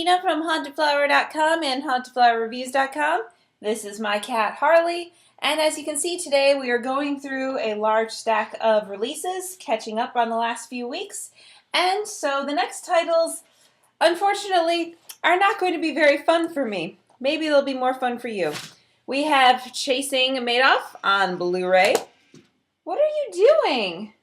Gina from HauntedFlower.com and HauntedFlowerReviews.com. This is my cat Harley, and as you can see today we are going through a large stack of releases, catching up on the last few weeks, and so the next titles, unfortunately, are not going to be very fun for me. Maybe they'll be more fun for you. We have Chasing Madoff on Blu-ray. What are you doing?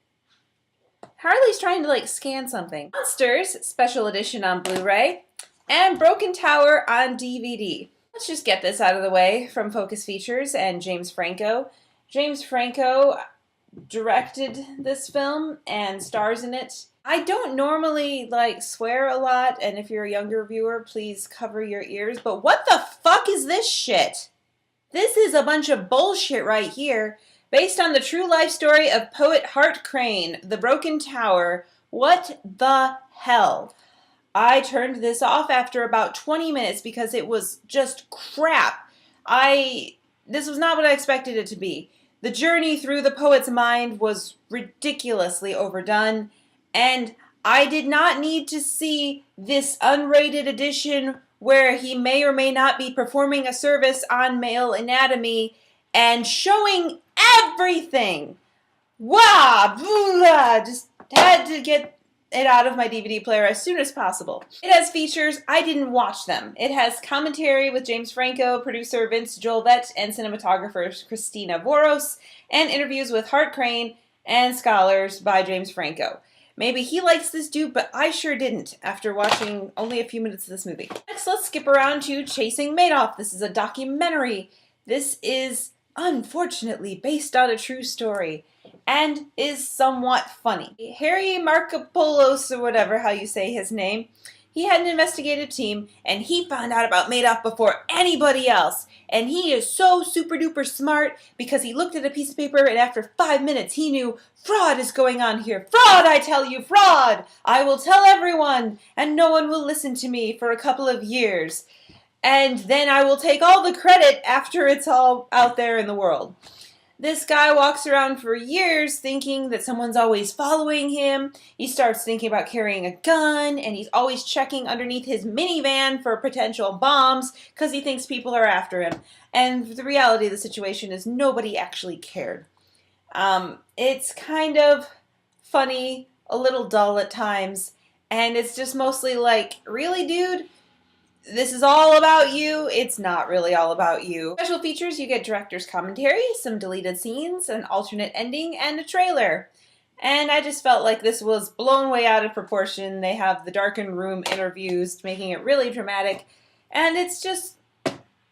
Harley's trying to scan something. Monsters Special Edition on Blu-ray and Broken Tower on DVD. Let's just get this out of the way from Focus Features and James Franco. James Franco directed this film and stars in it. I don't normally swear a lot, and if you're a younger viewer, please cover your ears, but what the fuck is this shit? This is a bunch of bullshit right here. Based on the true life story of poet Hart Crane, The Broken Tower. What the hell? I turned this off after about 20 minutes because it was just crap. This was not what I expected it to be. The journey through the poet's mind was ridiculously overdone, and I did not need to see this unrated edition where he may or may not be performing a service on male anatomy and showing everything. Wow, blah, just had to get it out of my DVD player as soon as possible. It has features. I didn't watch them. It has commentary with James Franco, producer Vince Jolvet, and cinematographer Christina Voros, and interviews with Hart Crane and scholars by James Franco. Maybe he likes this dude, but I sure didn't after watching only a few minutes of this movie. Next, let's skip around to Chasing Madoff. This is a documentary. This is unfortunately based on a true story and is somewhat funny. Harry Markopoulos, or whatever how you say his name, he had an investigative team and he found out about Madoff before anybody else, and he is so super duper smart because he looked at a piece of paper and after 5 minutes he knew fraud is going on here. Fraud, I tell you, fraud! I will tell everyone and no one will listen to me for a couple of years. And then I will take all the credit after it's all out there in the world. This guy walks around for years thinking that someone's always following him. He starts thinking about carrying a gun, and he's always checking underneath his minivan for potential bombs because he thinks people are after him. And the reality of the situation is nobody actually cared. It's kind of funny, a little dull at times, and it's just mostly really, dude? This is all about you. It's not really all about you. Special features, you get director's commentary, some deleted scenes, an alternate ending, and a trailer. And I just felt like this was blown way out of proportion. They have the darkened room interviews, making it really dramatic, and it's just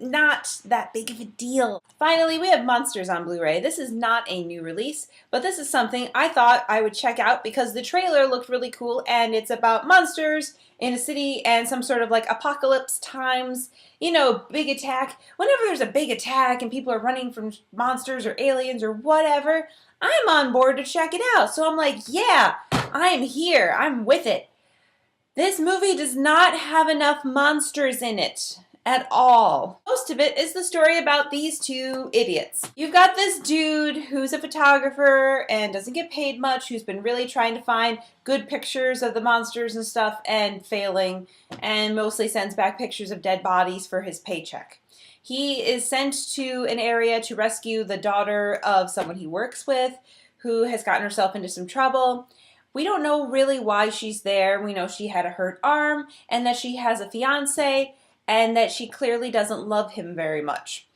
not that big of a deal. Finally, we have Monsters on Blu-ray. This is not a new release, but this is something I thought I would check out because the trailer looked really cool, and it's about monsters in a city and some sort of apocalypse times, big attack. Whenever there's a big attack and people are running from monsters or aliens or whatever, I'm on board to check it out. So I'm like, yeah, I'm here. I'm with it. This movie does not have enough monsters in it at all. Most of it is the story about these two idiots. You've got this dude who's a photographer and doesn't get paid much, who's been really trying to find good pictures of the monsters and stuff and failing, and mostly sends back pictures of dead bodies for his paycheck. He is sent to an area to rescue the daughter of someone he works with who has gotten herself into some trouble. We don't know really why she's there. We know she had a hurt arm and that she has a fiance, and that she clearly doesn't love him very much.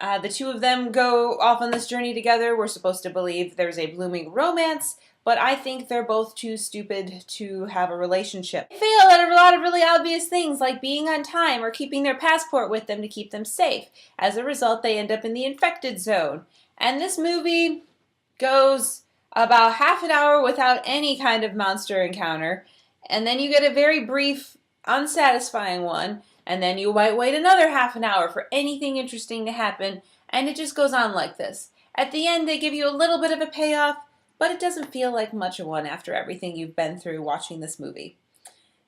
The two of them go off on this journey together. We're supposed to believe there's a blooming romance, but I think they're both too stupid to have a relationship. They fail at a lot of really obvious things, like being on time or keeping their passport with them to keep them safe. As a result, they end up in the infected zone. And this movie goes about half an hour without any kind of monster encounter, and then you get a very brief, unsatisfying one, and then you might wait another half an hour for anything interesting to happen, and it just goes on like this. At the end, they give you a little bit of a payoff, but it doesn't feel like much of one after everything you've been through watching this movie.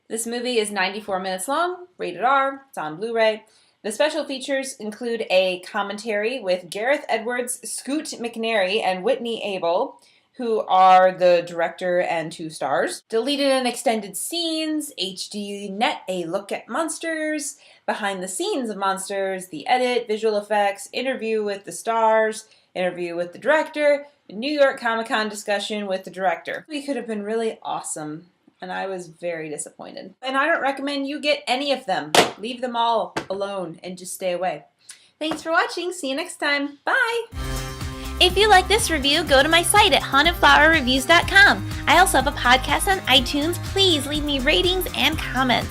This movie is 94 minutes long, rated R, it's on Blu-ray. The special features include a commentary with Gareth Edwards, Scoot McNairy, and Whitney Abel, who are the director and 2 stars. Deleted and extended scenes, HD net a look at monsters, behind the scenes of monsters, the edit, visual effects, interview with the stars, interview with the director, New York Comic Con discussion with the director. We could have been really awesome, and I was very disappointed. And I don't recommend you get any of them. Leave them all alone and just stay away. Thanks for watching. See you next time. Bye! If you like this review, go to my site at hauntedflowerreviews.com. I also have a podcast on iTunes. Please leave me ratings and comments.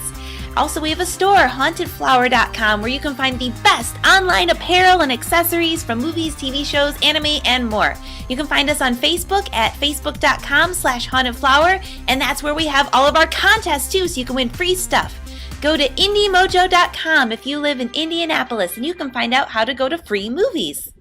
Also, we have a store, hauntedflower.com, where you can find the best online apparel and accessories from movies, TV shows, anime, and more. You can find us on Facebook at facebook.com/hauntedflower, and that's where we have all of our contests too, so you can win free stuff. Go to indiemojo.com if you live in Indianapolis, and you can find out how to go to free movies.